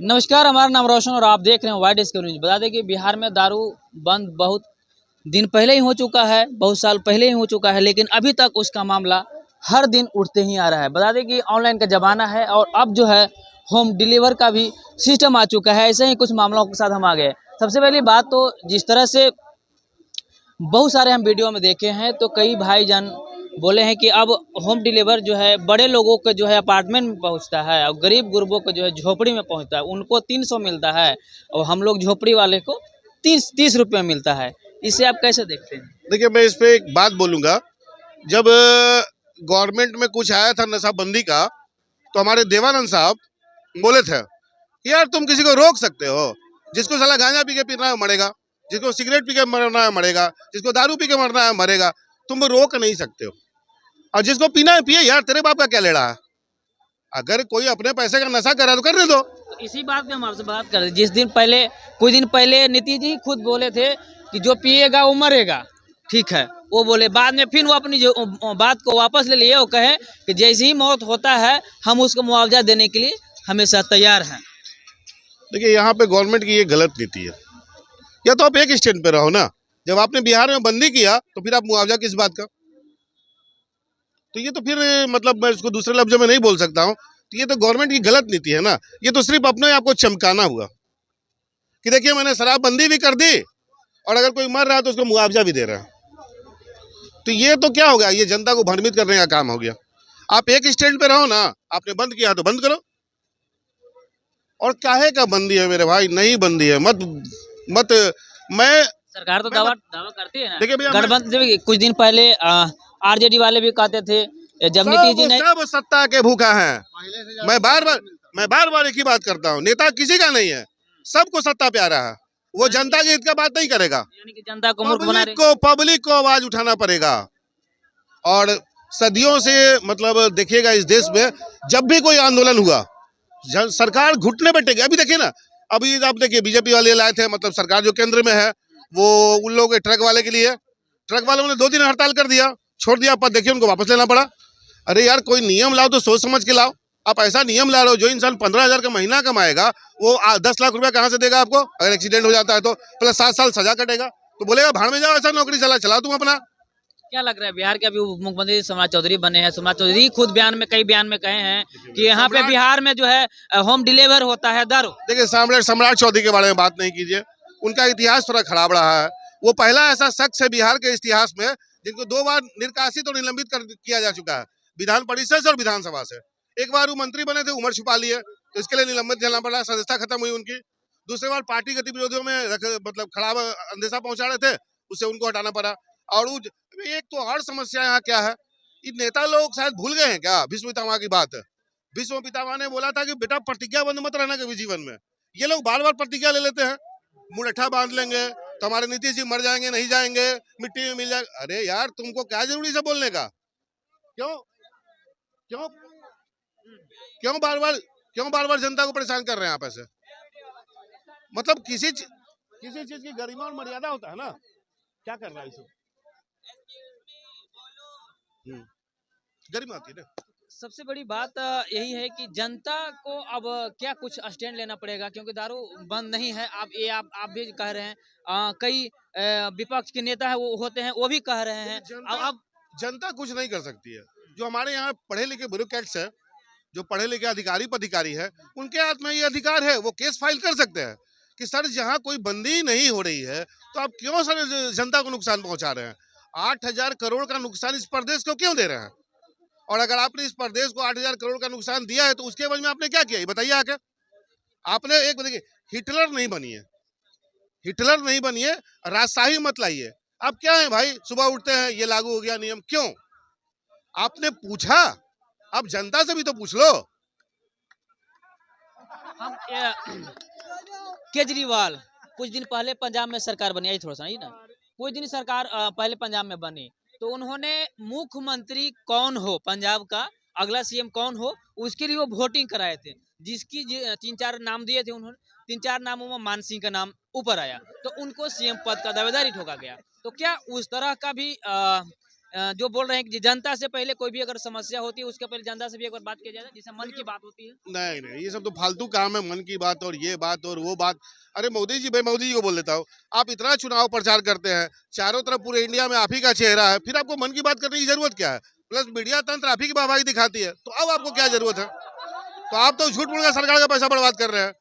नमस्कार, हमारा नाम रोशन और आप देख रहे हैं वाइड स्क्रीन न्यूज। बता दें कि बिहार में दारू बंद बहुत दिन पहले ही हो चुका है, बहुत साल पहले ही हो चुका है, लेकिन अभी तक उसका मामला हर दिन उठते ही आ रहा है। बता दें कि ऑनलाइन का ज़माना है और अब जो है होम डिलीवर का भी सिस्टम आ चुका है। ऐसे ही कुछ मामलों के साथ हम आ गए। सबसे पहली बात तो जिस तरह से बहुत सारे हम वीडियो में देखे हैं, तो कई भाईजान बोले हैं कि अब होम डिलीवर जो है बड़े लोगों के जो है अपार्टमेंट में पहुंचता है और गरीब गुरबों को जो है झोपड़ी में पहुंचता है। उनको 300 मिलता है और हम लोग झोपड़ी वाले को 30 रुपये मिलता है। इसे आप कैसे देखते हैं? देखिए, मैं इस पे एक बात बोलूंगा। जब गवर्नमेंट में कुछ आया था नशाबंदी का, तो हमारे देवानंद साहब बोले थे कि यार तुम किसी को रोक सकते हो? जिसको साला गांजा पी के पीना है मरेगा, जिसको सिगरेट पी के मरना है मरेगा, जिसको दारू पी के मरना है मरेगा। तुम रोक नहीं सकते हो। और जिसको पीना है पिए यार, तेरे बाप का क्या ले रहा है? अगर कोई अपने पैसे का नशा कर रहा है तो करने दो। तो इसी बात पे हम आपसे बात कर रहे थे। जिस दिन पहले कुछ दिन पहले नीतीश जी खुद बोले थे कि जो पिएगा वो मरेगा, ठीक है। वो बोले, बाद में फिर वो अपनी जो बात को वापस ले लिए। वो कहे कि जैसे ही मौत होता है हम उसको मुआवजा देने के लिए हमेशा तैयार हैं। देखिए, यहाँ पे गवर्नमेंट की ये गलत नीति है। या तो आप एक स्टैंड पे रहो ना। जब आपने बिहार में बंदी किया तो फिर आप मुआवजा किस बात का? तो ये तो फिर मतलब मैं इसको दूसरे लफ्जों में नहीं बोल सकता हूँ। तो ये तो गवर्नमेंट की गलत नीति है ना। ये तो सिर्फ अपने आप को चमकाना हुआ कि देखिए मैंने शराबबंदी भी कर दी और अगर कोई मर रहा है तो उसको मुआवजा भी दे रहा है। तो ये तो क्या हो गया? ये जनता को भ्रमित करने का काम हो गया। आप एक स्टैंड पे रहो ना। आपने बंद किया तो बंद करो। और काहे का बंदी है मेरे भाई? नहीं बंदी है। मत मत मैं सरकार तो मैं दावा बत, दावा करती है ना। देखिए भैया, गठबंधन कुछ दिन पहले आरजेडी वाले भी कहते थे, जब नीतीश जी ने सब सत्ता के भूखा हैं। मैं बार बार एक ही बात करता हूँ, नेता किसी का नहीं है, सबको सत्ता प्यारा है। वो जनता के हित का बात नहीं करेगा। यानी कि जनता को मूर्ख बना रहे। पब्लिक को आवाज उठाना पड़ेगा। और सदियों से मतलब देखिएगा इस देश में जब भी कोई आंदोलन हुआ सरकार घुटने पे टेके। अभी देखिए ना, अभी आप देखिए बीजेपी वाले लाए थे, मतलब सरकार जो केंद्र में है वो उन लोगों के ट्रक वाले के लिए, ट्रक वालों ने 2 दिन हड़ताल कर दिया, छोड़ दिया। पर देखिए उनको वापस लेना पड़ा। अरे यार, कोई नियम लाओ तो सोच समझ के लाओ। आप ऐसा नियम ला रहे हो, जो इंसान 15,000 का महीना कमाएगा वो 10 लाख रुपया कहाँ से देगा आपको? अगर एक्सीडेंट हो जाता है तो प्लस 7 साल सजा कटेगा। तो बोलेगा भाड़ में जाओ, ऐसा नौकरी चला तुम अपना। क्या लग रहा है, बिहार के अभी उप मुख्यमंत्री सोमनाथ चौधरी बने हैं। सोमनाथ चौधरी खुद कई बयान में कहे हैं कि यहाँ पे बिहार में जो है होम डिलीवर होता है दारू। देखिए, सम्राट चौधरी के बारे में बात नहीं कीजिए। उनका इतिहास थोड़ा खराब रहा है। वो पहला ऐसा शख्स है बिहार के इतिहास में जिनको 2 बार निष्कासित और निलंबित किया जा चुका है, विधान परिषद से और विधानसभा से। एक बार वो मंत्री बने थे, उम्र छुपा लिए, तो इसके लिए निलंबित झेलना पड़ा, सदस्यता खत्म हुई उनकी। दूसरी बार पार्टी गतिविधियों में मतलब खराब अंदेशा पहुंचा रहे थे, उससे उनको हटाना पड़ा। और एक तो और समस्या यहाँ क्या है, ये नेता लोग शायद भूल गए हैं क्या भीष्म पितामह की बात? भीष्म पितामह ने बोला था कि बेटा प्रतिज्ञाबद्ध मत रहना कभी जीवन में। ये लोग बार बार प्रतिज्ञा ले लेते हैं, मुरठा बांध लेंगे तो हमारे नीतीश जी मर जाएंगे, नहीं जाएंगे, मिट्टी में मिल जाएगा। अरे यार, तुमको क्या जरूरी से बोलने का? क्यों क्यों क्यों बार बार जनता को परेशान कर रहे हैं आप ऐसे? मतलब किसी चीज की गरिमा और मर्यादा होता है ना। क्या कर रहा है इसे? गरिमा होती है ना। सबसे बड़ी बात यही है कि जनता को अब क्या कुछ स्टैंड लेना पड़ेगा, क्योंकि दारू बंद नहीं है। आप भी कह रहे हैं, कई विपक्ष के नेता है वो होते हैं, वो भी कह रहे हैं। अब जनता कुछ नहीं कर सकती है। जो हमारे यहाँ पढ़े लिखे ब्यूरोक्रेट्स है, जो पढ़े लिखे अधिकारी पदाधिकारी है, उनके हाथ में ये अधिकार है, वो केस फाइल कर सकते हैं कि सर जहाँ कोई बंदी नहीं हो रही है तो आप क्यों सर जनता को नुकसान पहुंचा रहे हैं? 8,000 करोड़ का नुकसान इस प्रदेश को क्यों दे रहे हैं? और अगर आपने इस प्रदेश को 8,000 करोड़ का नुकसान दिया है तो उसके एवज में आपने क्या किया, ये बताइए आके। आपने एक देखिए, हिटलर नहीं बनिए, हिटलर नहीं बनिए, राजशाही मत लाइए। आप क्या है भाई, सुबह उठते हैं ये लागू हो गया नियम, क्यों? आपने पूछा? आप जनता से भी तो पूछ लो। हम केजरीवाल कुछ दिन पहले पंजाब में सरकार बनी, आई थोड़ा सा नहीं ना, कुछ दिन सरकार पहले पंजाब में बनी, तो उन्होंने मुख्यमंत्री कौन हो पंजाब का, अगला सीएम कौन हो, उसके लिए वो वोटिंग कराए थे। जिसकी 3-4 नाम दिए थे उन्होंने, 3-4 नामों में मान सिंह का नाम ऊपर आया, तो उनको सीएम पद का दावेदारी ठोका गया। तो क्या उस तरह का भी जो बोल रहे हैं कि जनता से पहले कोई भी अगर समस्या होती है उसके पहले जनता से भी एक बार बात किया जाए जिससे मन की बात होती है। नहीं नहीं, ये सब तो फालतू काम है, मन की बात और ये बात और वो बात। अरे मोदी जी, मैं मोदी जी को बोल देता हूँ, आप इतना चुनाव प्रचार करते हैं, चारों तरफ पूरे इंडिया में आप ही का चेहरा है, फिर आपको मन की बात करने की जरूरत क्या है? प्लस मीडिया तंत्र आप ही की वाहवाही दिखाती है, तो अब आपको क्या जरूरत है? तो आप तो झूठ मूठ का सरकार का पैसा बर्बाद कर रहे हैं।